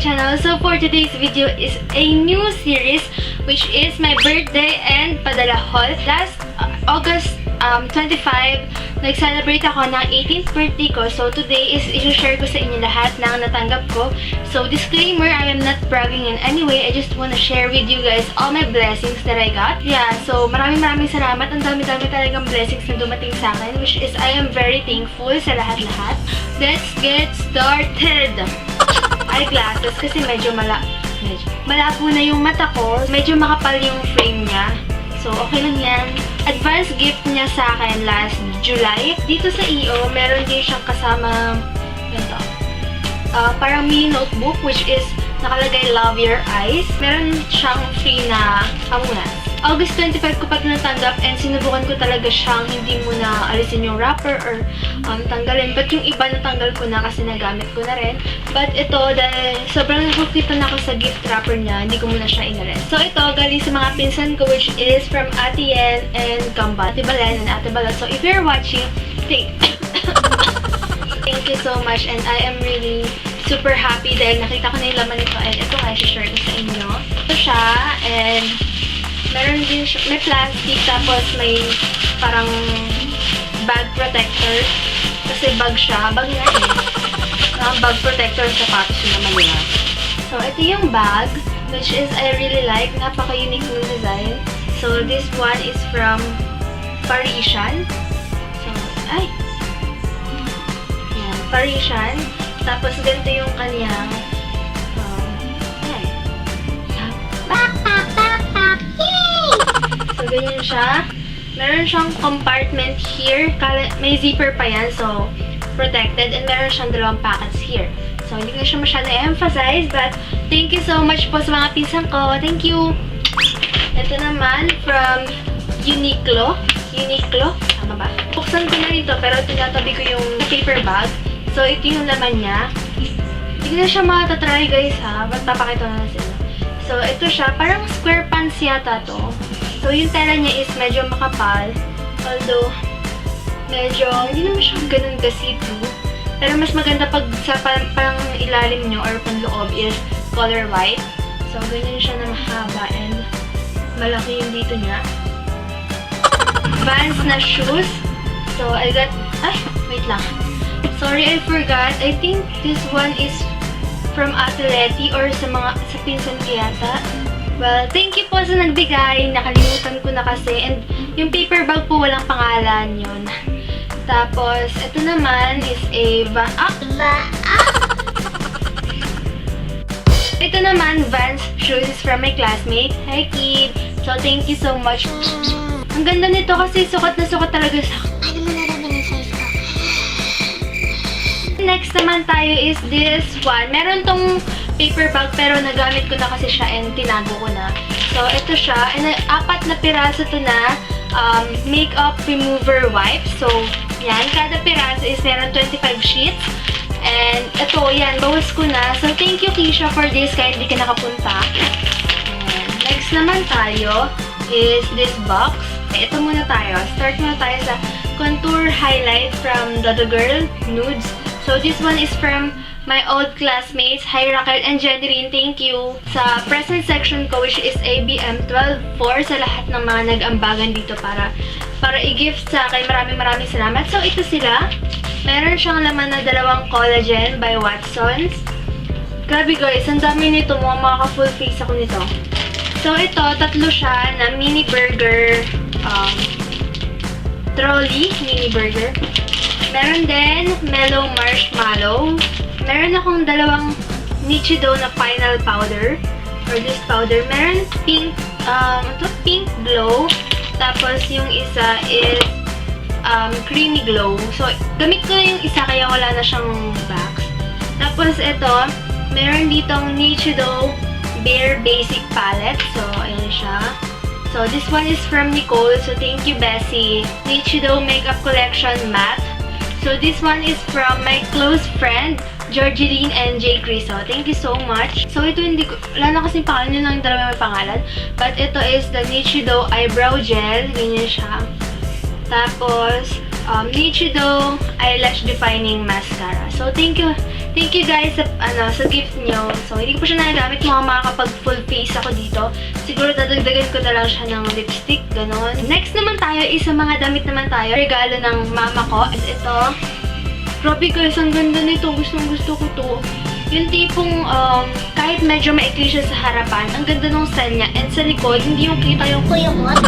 channel. So for today's video is a new series which is my birthday and Padala haul. Last August 25, nag-celebrate ako ng 18th birthday ko. So today is i-share ko sa inyo lahat ng natanggap ko. So disclaimer, I am not bragging in any way. I just wanna share with you guys all my blessings that I got. Yeah, so maraming salamat. Ang dami-dami talagang blessings na dumating sa akin, which is I am very thankful sa lahat-lahat. Let's get started! Eyeglasses kasi medyo malabo na yung mata ko. Medyo makapal yung frame niya. So, okay lang yan. Advance gift niya sa akin last July. Dito sa EO, meron din siyang kasama ganito. Parang mini notebook which is nakalagay Love Your Eyes. Meron siyang free na pamunas. August 25 ko pa natanggap and sinubukan ko talaga siyang hindi muna alisin yung wrapper or tanggalin. But yung iba natanggal ko na kasi nagamit ko na rin. But ito, dahil sobrang nakukita na ako sa gift wrapper niya, hindi ko muna siya inalis. So ito, galing sa mga pinsan ko which is from Ate Yen and Gamba, Ate Balen and Ate Bala. So if you're watching, thank you so much and I am really super happy dahil nakita ko na yung laman nito and ito nga, share ko sa inyo. Ito siya and meron din siya, may plastic tapos may parang bag protector. Kasi bag siya, bag nga eh. Bag protector, sapatos yun naman nila. So, ito yung bag, which is I really like. Napaka-unique ng design. So, this one is from Parisian. So, ay! Yan, Parisian. Tapos, ganito yung kanyang so, ganyan siya. Meron siyang compartment here. May zipper pa yan. So, protected. And meron siyang dalawang pockets here. So, hindi ko siya masyado emphasize. But, thank you so much po sa mga pinsan ko. Thank you! Ito naman from Uniqlo. Uniqlo? Tama ba? Buksan ko na ito. Pero tinatabi ko yung paper bag. So, ito yung laman niya. Hindi ko na siya matatry guys ha. Ba't papakita na sila. So, ito siya. Parang square pants yata to. So, yung tela niya is medyo makapal. Although, medyo, hindi naman siya ganun ka-see-through. Pero mas maganda pag sa parang ilalim nyo or panloob is color white. So, ganyan siya na mahaba and malaki yung dito niya. Vans na shoes. So, I got, ay, wait lang. Sorry, I forgot. I think this one is from Cpclaudettteee or sa pinsan ko yata. Well, thank you po sa nagbigay. Nakalimutan ko na kasi. And yung paper bag po walang pangalan yun. Tapos, ito naman is a ito naman, Vans shoes is from my classmate. Hi, kid. So, thank you so much. Ang ganda nito kasi sukat na sukat talaga sa akin. Ano mo naraman yung size ko? Next naman tayo is this one. Meron tong paper bag pero nagamit ko na kasi siya and tinago ko na. So, ito siya. And 4 na piraso to na makeup remover wipes. So, yan. Kada piraso is meron 25 sheets. And ito, yan. Bawas ko na. So, thank you, Keisha, for this kahit di ka nakapunta. And next naman tayo is this box. Ito muna tayo. Start muna tayo sa contour highlight from The Girl Nudes. So, this one is from my old classmates. Hi, Raquel and Jenny. Thank you. Sa present section ko, which is ABM 12-4, sa lahat ng mga nag-ambagan dito para i-gift sa akin. Maraming salamat. So, ito sila. Meron siyang laman na 2 collagen by Watsons. Grabe guys, ang dami nito. Mga full face ako nito. So, ito, 3 siya na mini burger trolley. Mini burger. Meron din mellow marshmallow. Meron akong 2 Nichido na final powder. Or this powder. Meron pink, pink glow. Tapos yung isa is creamy glow. So, gamit ko na yung isa kaya wala na siyang box. Tapos ito, meron ditong Nichido Bare Basic Palette. So, ayan siya. So, this one is from Nicole. So, thank you, Bessie. Nichido Makeup Collection Matte. So, this one is from my close friend, Georgeline and J. Criso. Thank you so much. So, ito hindi ko, wala na kasing pangalan, yun lang yung 2 may pangalan. But, ito is the Nichido Eyebrow Gel. Ganyan siya. Tapos, Nichido Eyelash Defining Mascara. So, thank you guys sa gift nyo. So, hindi ko pa siya nagagamit. Makakapag full face ako dito. Siguro dadagdagan ko na lang siya ng lipstick. Ganon. Next naman tayo is sa mga damit naman tayo. Regalo ng mama ko. At ito. Grabe guys, ang ganda nito. Gusto ko to. Yung tipong kahit medyo maikli siya sa harapan, ang ganda ng style niya. And sa likod, hindi yung kita yung kuyumot.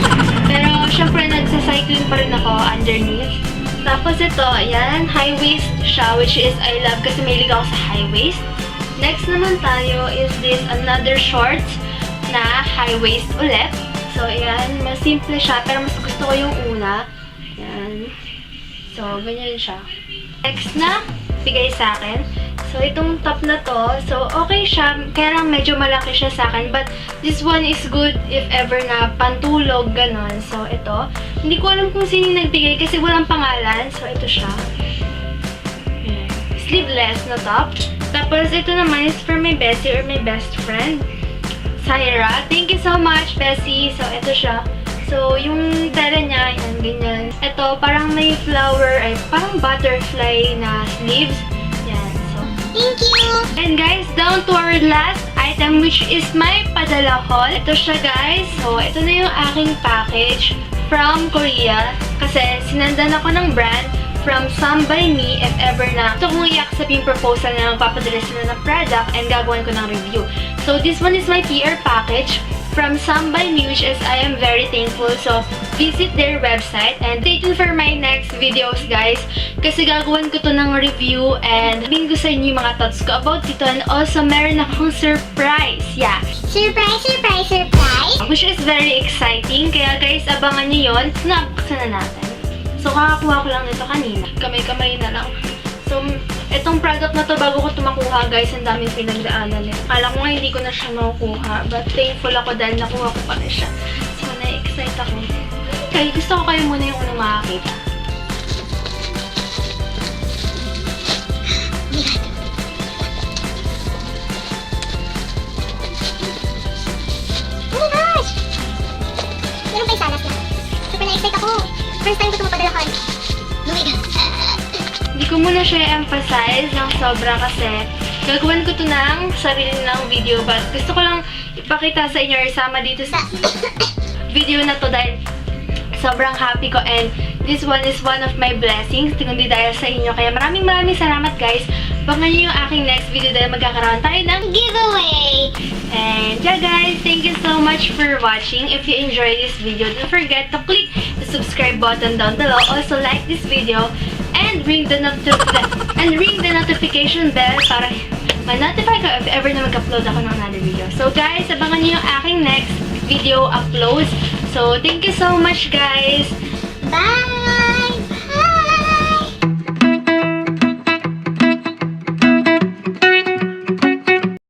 Pero syempre, nagsa-cycling pa rin ako underneath. Tapos ito, ayan, high waist siya, which is I love kasi mahilig ako sa high waist. Next naman tayo is this another shorts na high waist ulit. So, ayan, mas simple siya, pero mas gusto ko yung una. Ayan. So, ganyan siya. Next na, bigay sa akin. So, itong top na to, so, okay siya. Kaya lang medyo malaki siya sa akin. But, this one is good if ever na pantulog, ganon. So, ito. Hindi ko alam kung sino nagbigay kasi walang pangalan. So, ito siya. Ayan. Sleeveless na top. Tapos, ito naman is for my bestie or my best friend. Syra. Thank you so much, Bessie. So, ito siya. So, yung tela niya, yan, ganyan. Ito, parang may flower, ay, parang butterfly na sleeves. Yan. So, thank you! And guys, down to our last item, which is my Padala haul. Ito siya, guys. So, ito na yung aking package from Korea. Kasi, sinandan ako ng brand from Some by Me if ever na gusto kong i-accept yung proposal na magpapadala sila ng product and gagawin ko ng review. So, this one is my PR package from Some by Me, which is I am very thankful. So, visit their website and stay tuned for my next videos, guys. Kasi gagawin ko to ng review and sabihin ko sa inyo yung mga thoughts ko about dito. And also, meron akong surprise. Yeah. Surprise! Which is very exciting. Kaya guys, abangan nyo yun. Nabuksan na natin. So, kakakuha ko lang nito kanina. Kamay-kamay na lang. So, itong product na to, bago ko ito makuha, guys, ang daming pinagdaanan nito. Kala ko nga hindi ko na siya makukuha. But thankful ako dahil nakuha ko pa rin siya. So, na-excite ako. Okay, gusto ko kayo muna yung unang makakita. Oh my gosh! Meron pa yung salas na. Super na-excite ako. First time ko ito mapadalakan. Oh my God. Hindi ko muna siya emphasize ng sobra kasi gagawin ko ito ng sarili ng video. But gusto ko lang ipakita sa inyo or isama dito sa video na to dahil sobrang happy ko and this one is one of my blessings. Kundi dahil sa inyo. Kaya maraming salamat, guys. Abangan nyo yung aking next video dahil magkakaroon tayo ng giveaway. And yeah, guys, thank you so much for watching. If you enjoyed this video, don't forget to click the subscribe button down below. Also, like this video and ring the notification bell para ma-notify ka if ever na mag-upload ako ng another video. So, guys, abangan nyo yung aking next video uploads. So, thank you so much, guys. Bye!